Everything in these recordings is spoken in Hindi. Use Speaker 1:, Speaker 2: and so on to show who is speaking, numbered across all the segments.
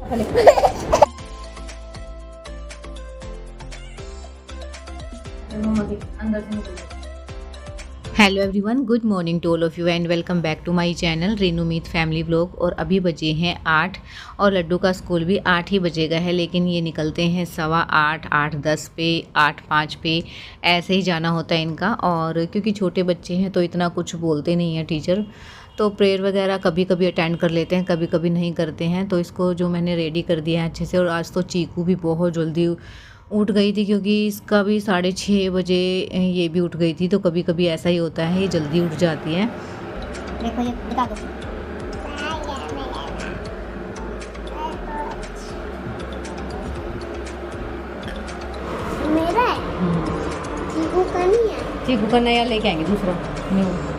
Speaker 1: Hello everyone, good morning to all of you and welcome back to my channel Renu Meet family vlog. और अभी बजे हैं 8 और लड्डू का स्कूल भी 8 ही बजेगा है, लेकिन ये निकलते हैं 8:15, 8:10 पे, 8:05 पे, ऐसे ही जाना होता है इनका। और क्योंकि छोटे बच्चे हैं तो इतना कुछ बोलते नहीं हैं टीचर, तो प्रेयर वगैरह कभी कभी अटेंड कर लेते हैं, कभी कभी नहीं करते हैं। तो इसको जो मैंने रेडी कर दिया है अच्छे से। और आज तो चीकू भी बहुत जल्दी उठ गई थी, क्योंकि इसका भी 6:30 बजे ये भी उठ गई थी। तो कभी कभी ऐसा ही होता है, ये जल्दी उठ जाती है।
Speaker 2: देखो ये दिखा दो। मेरा है, चीकू का नहीं है।
Speaker 1: चीकू का नया लेके आएंगे, दूसरा न्यू।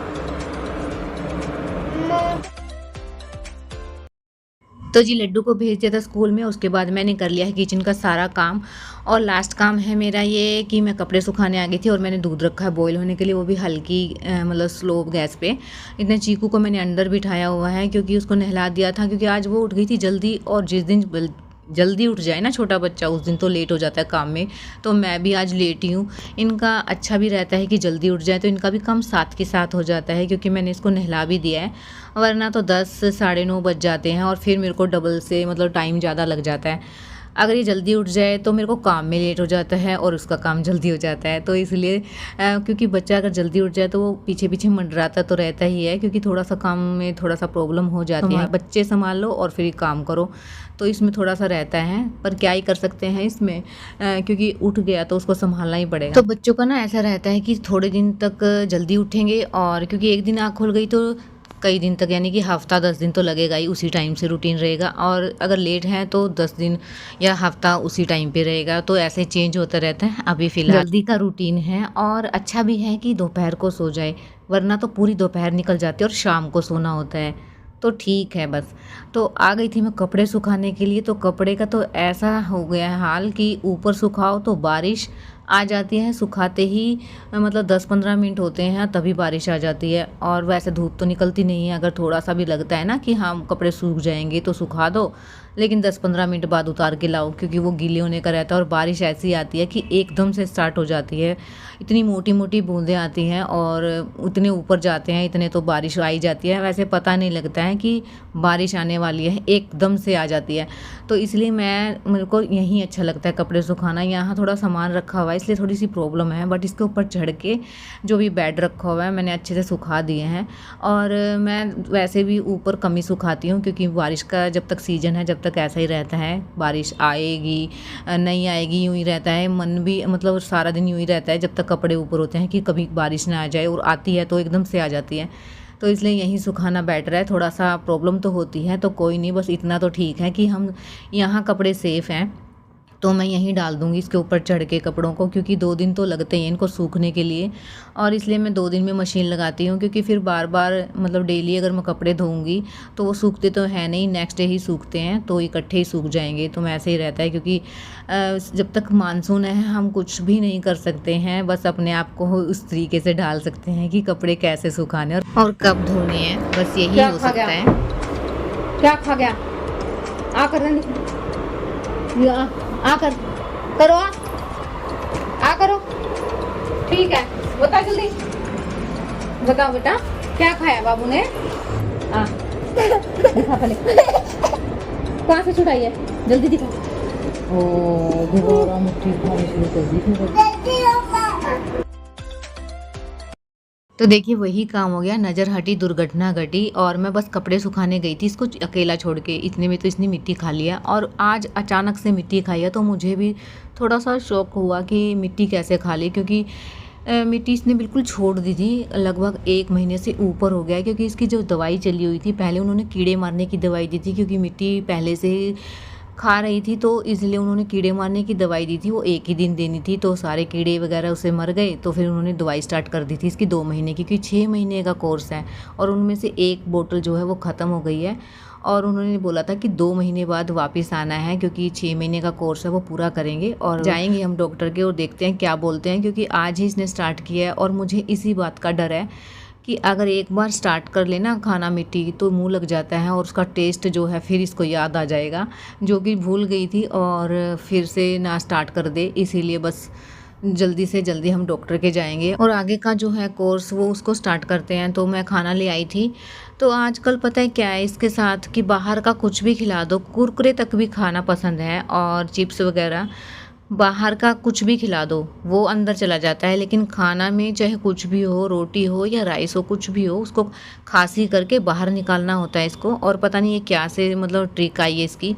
Speaker 1: तो जी लड्डू को भेज दिया था स्कूल में। उसके बाद मैंने कर लिया है किचन का सारा काम। और लास्ट काम है मेरा ये कि मैं कपड़े सुखाने आ गई थी और मैंने दूध रखा है बॉईल होने के लिए, वो भी हल्की मतलब स्लो गैस पे। इतने चीकू को मैंने अंदर बिठाया हुआ है क्योंकि उसको नहला दिया था, क्योंकि आज वो उठ गई थी जल्दी। और जिस दिन जल्दी उठ जाए ना छोटा बच्चा, उस दिन तो लेट हो जाता है काम में। तो मैं भी आज लेट ही हूँ। इनका अच्छा भी रहता है कि जल्दी उठ जाए, तो इनका भी काम साथ के साथ हो जाता है, क्योंकि मैंने इसको नहला भी दिया है। वरना तो 10 साढ़े 9 बज जाते हैं और फिर मेरे को डबल से मतलब टाइम ज़्यादा लग जाता है। अगर ये जल्दी उठ जाए तो मेरे को काम में लेट हो जाता है और उसका काम जल्दी हो जाता है। तो इसलिए क्योंकि बच्चा अगर जल्दी उठ जाए तो वो पीछे पीछे मंडराता तो रहता ही है, क्योंकि थोड़ा सा काम में थोड़ा सा प्रॉब्लम हो जाती है। बच्चे संभाल लो और फिर काम करो, तो इसमें थोड़ा सा रहता है। पर क्या ही कर सकते हैं इसमें, क्योंकि उठ गया तो उसको संभालना ही पड़ेगा। तो बच्चों का ना ऐसा रहता है कि थोड़े दिन तक जल्दी उठेंगे, और क्योंकि एक दिन आँख खुल गई तो कई दिन तक, यानी कि हफ्ता 10 दिन तो लगेगा ही, उसी टाइम से रूटीन रहेगा। और अगर लेट है तो 10 दिन या हफ्ता उसी टाइम पे रहेगा। तो ऐसे चेंज होता रहता है। अभी फ़िलहाल जल्दी का रूटीन है, और अच्छा भी है कि दोपहर को सो जाए, वरना तो पूरी दोपहर निकल जाती है और शाम को सोना होता है। तो ठीक है बस। तो आ गई थी मैं कपड़े सुखाने के लिए। तो कपड़े का तो ऐसा हो गया है हाल कि ऊपर सुखाओ तो बारिश आ जाती है, सुखाते ही मतलब 10-15 मिनट होते हैं तभी बारिश आ जाती है। और वैसे धूप तो निकलती नहीं है। अगर थोड़ा सा भी लगता है ना कि हाँ कपड़े सूख जाएंगे तो सुखा दो, लेकिन 10-15 मिनट बाद उतार के लाओ, क्योंकि वो गीले होने का रहता है। और बारिश ऐसी आती है कि एकदम से स्टार्ट हो जाती है, इतनी मोटी मोटी बूंदें आती हैं और उतने ऊपर जाते हैं, इतने तो बारिश आई जाती है। वैसे पता नहीं लगता है कि बारिश आने वाली है, एकदम से आ जाती है। तो इसलिए मेरे को यहीं अच्छा लगता है कपड़े सुखाना। यहाँ थोड़ा सामान रखा हुआ है इसलिए थोड़ी सी प्रॉब्लम है, बट इसके ऊपर चढ़ के जो भी बेड रखा हुआ है मैंने अच्छे से सुखा दिए हैं। और मैं वैसे भी ऊपर कम ही सुखाती हूँ, क्योंकि बारिश का जब तक सीज़न है जब तक ऐसा ही रहता है। बारिश आएगी नहीं आएगी यूँ ही रहता है, मन भी मतलब सारा दिन यूँ ही रहता है जब तक कपड़े ऊपर होते हैं कि कभी बारिश ना आ जाए। और आती है तो एकदम से आ जाती है। तो इसलिए यहीं सुखाना बेटर है। थोड़ा सा प्रॉब्लम तो होती है, तो कोई नहीं, बस इतना तो ठीक है कि हम यहाँ कपड़े सेफ़ हैं। तो मैं यहीं डाल दूँगी इसके ऊपर चढ़ के कपड़ों को, क्योंकि 2 दिन तो लगते ही हैं इनको सूखने के लिए। और इसलिए मैं 2 दिन में मशीन लगाती हूँ, क्योंकि फिर बार बार मतलब डेली अगर मैं कपड़े धोऊंगी तो वो सूखते तो हैं नहीं, नेक्स्ट डे ही सूखते हैं, तो इकट्ठे ही सूख जाएंगे। तो ऐसे ही रहता है, क्योंकि जब तक मानसून है हम कुछ भी नहीं कर सकते हैं, बस अपने आप को उस तरीके से ढाल सकते हैं कि कपड़े कैसे सुखाने और कब धोने हैं, बस यही हो सकता है।
Speaker 2: क्या खा गया? आ कर आकर करो, आ करो। ठीक है, बता जल्दी, बताओ बेटा क्या खाया बाबू ने? दिखा पहले, कहाँ से छुड़ाई है, जल्दी दिखा। ओ दोबारा मुट्ठी खाने शुरू कर दी।
Speaker 1: तो देखिए वही काम हो गया, नज़र हटी दुर्घटना घटी। और मैं बस कपड़े सुखाने गई थी इसको अकेला छोड़ के, इतने में तो इसने मिट्टी खा लिया। और आज अचानक से मिट्टी खाई है, तो मुझे भी थोड़ा सा शौक हुआ कि मिट्टी कैसे खा ली, क्योंकि मिट्टी इसने बिल्कुल छोड़ दी थी। लगभग 1 महीने से ऊपर हो गया, क्योंकि इसकी जो दवाई चली हुई थी, पहले उन्होंने कीड़े मारने की दवाई दी थी, क्योंकि मिट्टी पहले से खा रही थी, तो इसलिए उन्होंने कीड़े मारने की दवाई दी थी। वो एक ही दिन देनी थी, तो सारे कीड़े वगैरह उसे मर गए। तो फिर उन्होंने दवाई स्टार्ट कर दी थी इसकी 2 महीने की, क्योंकि 6 महीने का कोर्स है। और उनमें से 1 बोतल जो है वो ख़त्म हो गई है। और उन्होंने बोला था कि 2 महीने बाद वापस आना है, क्योंकि 6 महीने का कोर्स है वो पूरा करेंगे। और जाएंगे हम डॉक्टर के और देखते हैं क्या बोलते हैं, क्योंकि आज ही इसने स्टार्ट किया है। और मुझे इसी बात का डर है कि अगर एक बार स्टार्ट कर लेना खाना मीठी तो मुंह लग जाता है और उसका टेस्ट जो है फिर इसको याद आ जाएगा, जो कि भूल गई थी और फिर से ना स्टार्ट कर दे। इसीलिए बस जल्दी से जल्दी हम डॉक्टर के जाएंगे और आगे का जो है कोर्स वो उसको स्टार्ट करते हैं। तो मैं खाना ले आई थी। तो आजकल पता है क्या है इसके साथ कि बाहर का कुछ भी खिला दो, कुरकुरे तक भी खाना पसंद है और चिप्स वगैरह, बाहर का कुछ भी खिला दो वो अंदर चला जाता है। लेकिन खाना में चाहे कुछ भी हो, रोटी हो या राइस हो, कुछ भी हो, उसको खांसी करके बाहर निकालना होता है इसको। और पता नहीं ये क्या से मतलब ट्रिक आई है इसकी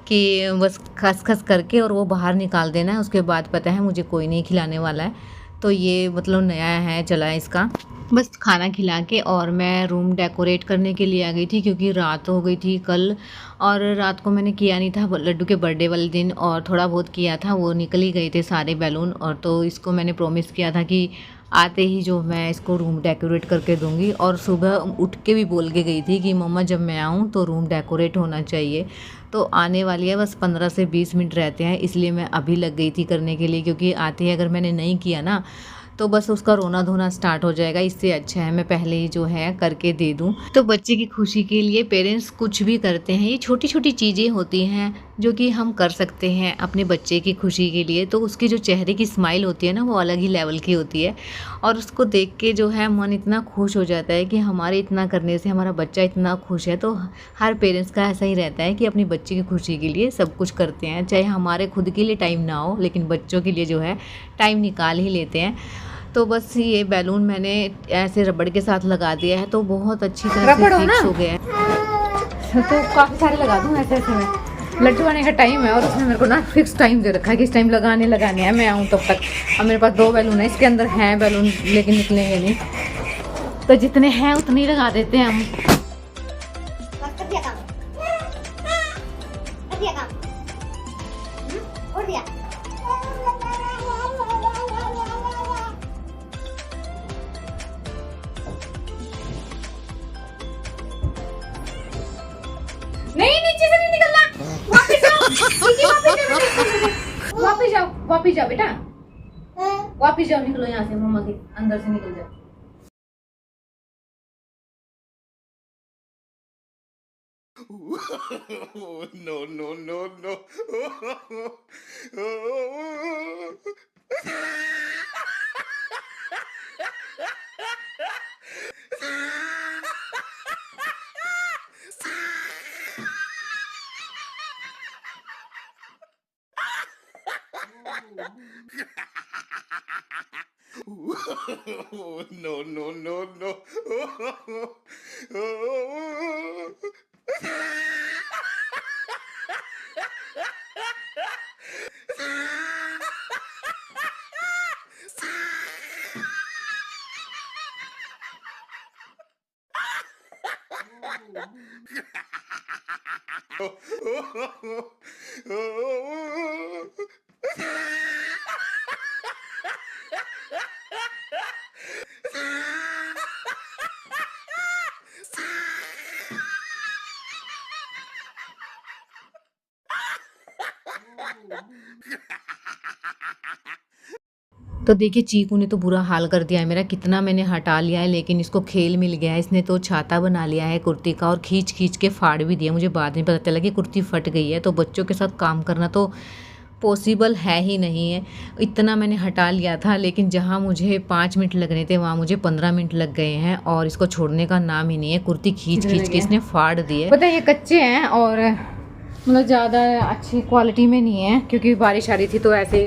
Speaker 1: कि बस खस खस करके और वो बाहर निकाल देना है। उसके बाद पता है मुझे कोई नहीं खिलाने वाला है। तो ये मतलब नया है चला है इसका। बस खाना खिला के और मैं रूम डेकोरेट करने के लिए आ गई थी क्योंकि रात हो गई थी कल, और रात को मैंने किया नहीं था लड्डू के बर्थडे वाले दिन, और थोड़ा बहुत किया था, वो निकल ही गए थे सारे बैलून। और तो इसको मैंने प्रॉमिस किया था कि आते ही जो मैं इसको रूम डेकोरेट करके दूंगी। और सुबह उठ के भी बोल के गई थी कि मम्मा जब मैं आऊँ तो रूम डेकोरेट होना चाहिए। तो आने वाली है, बस 15 से 20 मिनट रहते हैं, इसलिए मैं अभी लग गई थी करने के लिए। क्योंकि आते ही अगर मैंने नहीं किया ना तो बस उसका रोना धोना स्टार्ट हो जाएगा। इससे अच्छा है मैं पहले ही जो है करके दे दूं। तो बच्चे की खुशी के लिए पेरेंट्स कुछ भी करते हैं। ये छोटी छोटी चीज़ें होती हैं जो कि हम कर सकते हैं अपने बच्चे की खुशी के लिए। तो उसके जो चेहरे की स्माइल होती है ना वो अलग ही लेवल की होती है, और उसको देख के जो है मन इतना खुश हो जाता है कि हमारे इतना करने से हमारा बच्चा इतना खुश है। तो हर पेरेंट्स का ऐसा ही रहता है कि अपनी बच्चे की खुशी के लिए सब कुछ करते हैं, चाहे हमारे खुद के लिए टाइम ना हो लेकिन बच्चों के लिए जो है टाइम निकाल ही लेते हैं। तो बस ये बैलून मैंने ऐसे रबड़ के साथ लगा दिया है तो बहुत अच्छी तरह से फिक्स हो गया है।
Speaker 2: तो काफ़ी सारे लगा दूँ ऐसे ऐसे में। लड्डू आने का टाइम है और उसने मेरे को ना फिक्स टाइम दे रखा है कि इस टाइम लगाने है, मैं आऊँ तब तक। अब मेरे पास 2 बैलून है, इसके अंदर हैं बैलून लेकिन निकलेंगे नहीं, तो जितने हैं उतने ही लगा देते हैं हम। नहीं, नीचे से नहीं निकलना, वापस जाओ, वापस जाओ बेटा, वापस जाओ, निकलो यहाँ से, मम्मा के अंदर से निकल जाओ।
Speaker 3: No, no, no, no. No, no, no, no.
Speaker 1: तो देखिए चीकू ने तो बुरा हाल कर दिया है मेरा, कितना मैंने हटा लिया है लेकिन इसको खेल मिल गया है। इसने तो छाता बना लिया है कुर्ती का और खींच खींच के फाड़ भी दिया। मुझे बाद में पता चला कि कुर्ती फट गई है। तो बच्चों के साथ काम करना तो पॉसिबल है ही नहीं है। इतना मैंने हटा लिया था लेकिन जहाँ मुझे 5 मिनट लगने थे वहाँ मुझे 15 मिनट लग गए हैं और इसको छोड़ने का नाम ही नहीं है। कुर्ती खींच खींच के इसने फाड़ दी है।
Speaker 2: पता है ये कच्चे हैं और मतलब ज़्यादा अच्छी क्वालिटी में नहीं है क्योंकि बारिश आ रही थी तो ऐसे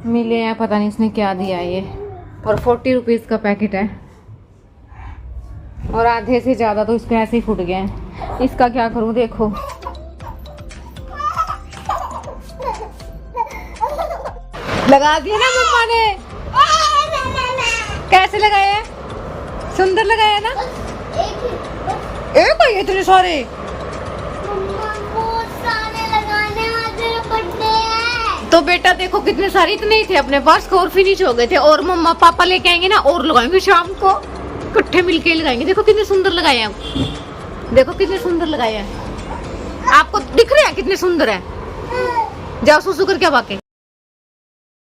Speaker 2: मिले हैं। पता नहीं इसने क्या दिया ये, और 40 रुपीज़ का पैकेट है और आधे से ज़्यादा तो इसके ऐसे ही फूट गए हैं। इसका क्या करूँ देखो, लगा दिया ना मम्मा ने। कैसे लगाया है? सुंदर लगाया ना। एक है इतने सारे। तो बेटा देखो कितने सारे, इतने ही थे अपने पास और फिनिश हो गए थे, और मम्मा पापा लेके आएंगे ना और लगाएंगे शाम को, इकट्ठे मिलके लगाएंगे। देखो कितने सुंदर लगाए हैं, देखो कितने सुंदर लगाए हैं। आपको दिख रहे हैं कितने सुंदर है? जाओ सुसु करके अब आके